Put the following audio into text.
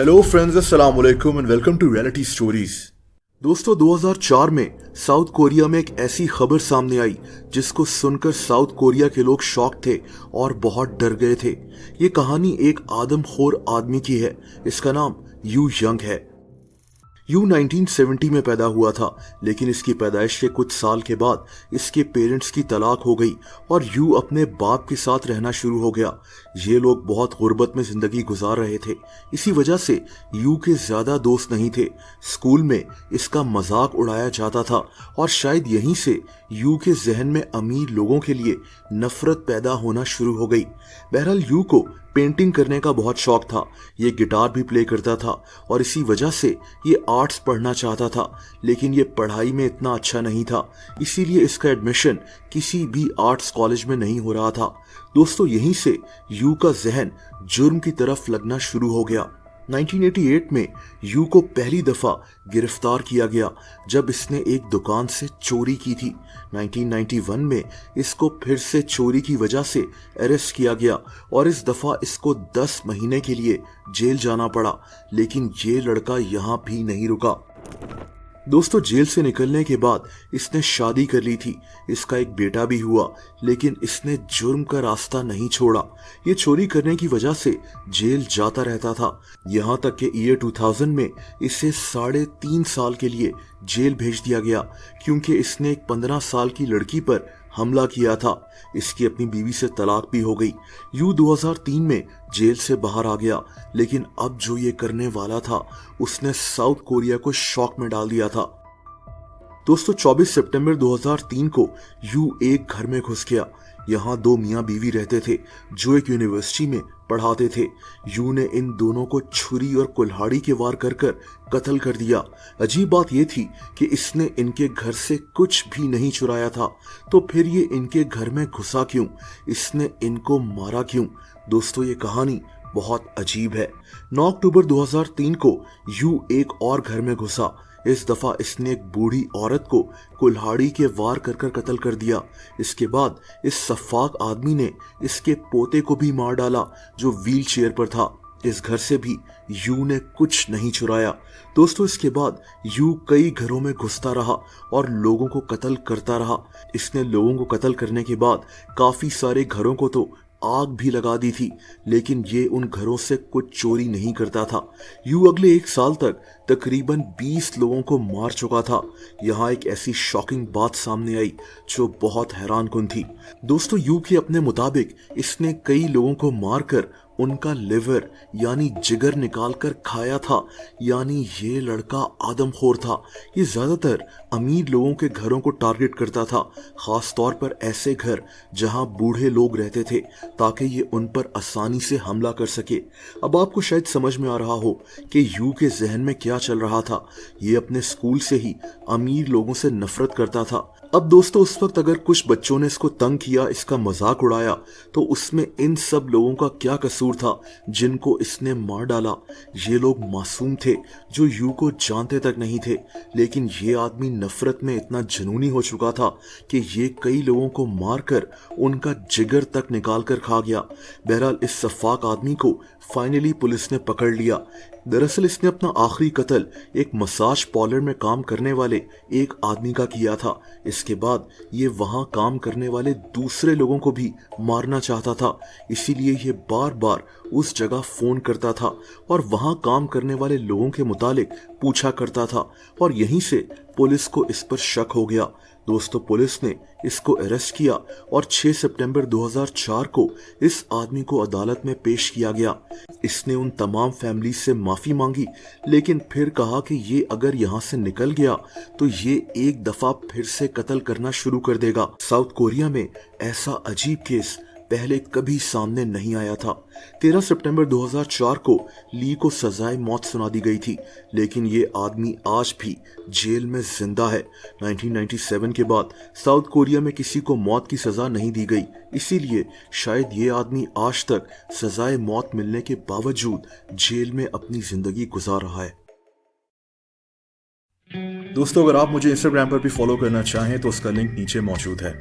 Hello friends, अस्सलाम वालेकुम and welcome to Reality Stories. दोस्तों, 2004 में साउथ कोरिया में एक ऐसी खबर सामने आई जिसको सुनकर साउथ कोरिया के लोग शॉक थे और बहुत डर गए थे। ये कहानी एक आदमखोर आदमी की है। इसका नाम यू यंग है। यू 1970 में पैदा हुआ था, लेकिन इसकी पैदाइश के कुछ साल के बाद इसके पेरेंट्स की तलाक हो गई और यू अपने बाप के साथ रहना शुरू हो गया। ये लोग बहुत गुर्बत में जिंदगी गुजार रहे थे। इसी वजह से यू के ज्यादा दोस्त नहीं थे। स्कूल में इसका मजाक उड़ाया जाता था और शायद यहीं से यू के जहन में अमीर लोगों के लिए नफरत पैदा होना शुरू हो गई। बहरहाल यू को पेंटिंग करने का बहुत शौक था। ये गिटार भी प्ले करता था और इसी वजह से ये आर्ट्स पढ़ना चाहता था, लेकिन ये पढ़ाई में इतना अच्छा नहीं था, इसीलिए इसका एडमिशन किसी भी आर्ट्स कॉलेज में नहीं हो रहा था। दोस्तों, यहीं से यू का जहन जुर्म की तरफ लगना शुरू हो गया। 1988 में यू को पहली दफा गिरफ्तार किया गया जब इसने एक दुकान से चोरी की थी। 1991 में इसको फिर से चोरी की वजह से अरेस्ट किया गया और इस दफा इसको 10 महीने के लिए जेल जाना पड़ा। लेकिन ये लड़का यहाँ भी नहीं रुका। दोस्तों, जेल से निकलने के बाद इसने शादी कर ली थी। इसका एक बेटा भी हुआ, लेकिन इसने जुर्म का रास्ता नहीं छोड़ा। ये चोरी करने की वजह से जेल जाता रहता था। यहाँ तक कि ईयर 2000 में इसे 3.5 साल के लिए जेल भेज दिया गया, क्योंकि इसने एक 15 साल की लड़की पर हमला किया था। इसकी अपनी बीवी से तलाक भी हो गई। यू 2003 में जेल से बाहर आ गया, लेकिन अब जो ये करने वाला था उसने साउथ कोरिया को शॉक में डाल दिया था। दोस्तों, 24 सितंबर 2003 को यू एक घर में घुस गया। यहाँ 2 मियाँ बीवी रहते थे जो एक यूनिवर्सिटी में पढ़ाते थे। यू ने इन दोनों को छुरी और कुल्हाड़ी के वार कर कर कत्ल कर दिया। अजीब बात यह थी कि इसने इनके घर से कुछ भी नहीं चुराया था, तो फिर ये इनके घर में घुसा क्यों? इसने इनको मारा क्यों? दोस्तों, ये कहानी बहुत अजीब है। 9 अक्टूबर 2003 को यू एक और घर में घुसा। इस दफा इसने एक बूढ़ी औरत को कुल्हाड़ी के वार कर कर कत्ल कर दिया। इसके बाद इस सफाक आदमी ने इसके पोते को भी मार डाला जो व्हील चेयर पर था। इस घर से भी यू ने कुछ नहीं चुराया। दोस्तों, इसके बाद यू कई घरों में घुसता रहा और लोगों को कत्ल करता रहा। इसने लोगों को कत्ल करने के बाद काफी सारे घरों को तो आग भी लगा दी थी, लेकिन ये उन घरों से कुछ चोरी नहीं करता था। यू अगले 1 साल तक तकरीबन 20 लोगों को मार चुका था। यहाँ एक ऐसी शॉकिंग बात सामने आई जो बहुत हैरानकुन थी। दोस्तों, यू के अपने मुताबिक इसने कई लोगों को मारकर उनका लिवर यानी जिगर निकाल कर खाया था। यानी ये लड़का आदमखोर था। ये ज्यादातर अमीर लोगों के घरों को टारगेट करता था, खास तौर पर ऐसे घर जहां बूढ़े लोग रहते थे, ताकि ये उन पर आसानी से हमला कर सके। अब आपको शायद समझ में आ रहा हो कि यू के जहन में क्या चल रहा था। ये अपने स्कूल से ही अमीर लोगों से नफरत करता था। अब दोस्तों, उस वक्त अगर कुछ बच्चों ने इसको तंग किया, इसका मजाक उड़ाया, तो उसमें इन सब लोगों का क्या कसूर था जिनको इसने मार डाला? ये लोग मासूम थे जो यू को जानते तक नहीं थे, लेकिन ये आदमी नफरत में इतना जुनूनी हो चुका था कि ये कई लोगों को मारकर उनका जिगर तक निकाल कर खा गया। बहरहाल, इस सफाक आदमी को फाइनली पुलिस ने पकड़ लिया। दरअसल इसने अपना आखिरी कत्ल एक मसाज पार्लर में काम करने वाले एक आदमी का किया था। इसके बाद ये वहां काम करने वाले दूसरे लोगों को भी मारना चाहता था, इसीलिए ये बार बार उस जगह फोन करता था और वहां काम करने वाले लोगों के मुतालिक पूछा करता था, और यहीं से पुलिस को इस पर शक हो गया। दोस्तों, पुलिस ने इसको अरेस्ट किया और 6 सितंबर 2004 को इस आदमी को अदालत में पेश किया गया। इसने उन तमाम फैमिली से माफी मांगी, लेकिन फिर कहा कि ये अगर यहाँ से निकल गया तो ये एक दफा फिर से कत्ल करना शुरू कर देगा। साउथ कोरिया में ऐसा अजीब केस पहले कभी सामने नहीं आया था। 13 सितंबर 2004 को ली को सजाए मौत सुना दी गई थी, लेकिन ये आदमी आज भी जेल में जिंदा है। 1997 के बाद साउथ कोरिया में किसी को मौत की सजा नहीं दी गई, इसीलिए शायद ये आदमी आज तक सजाए मौत मिलने के बावजूद जेल में अपनी जिंदगी गुजार रहा है। दोस्तों, अगर आप मुझे इंस्टाग्राम पर भी फॉलो करना चाहें तो उसका लिंक नीचे मौजूद है।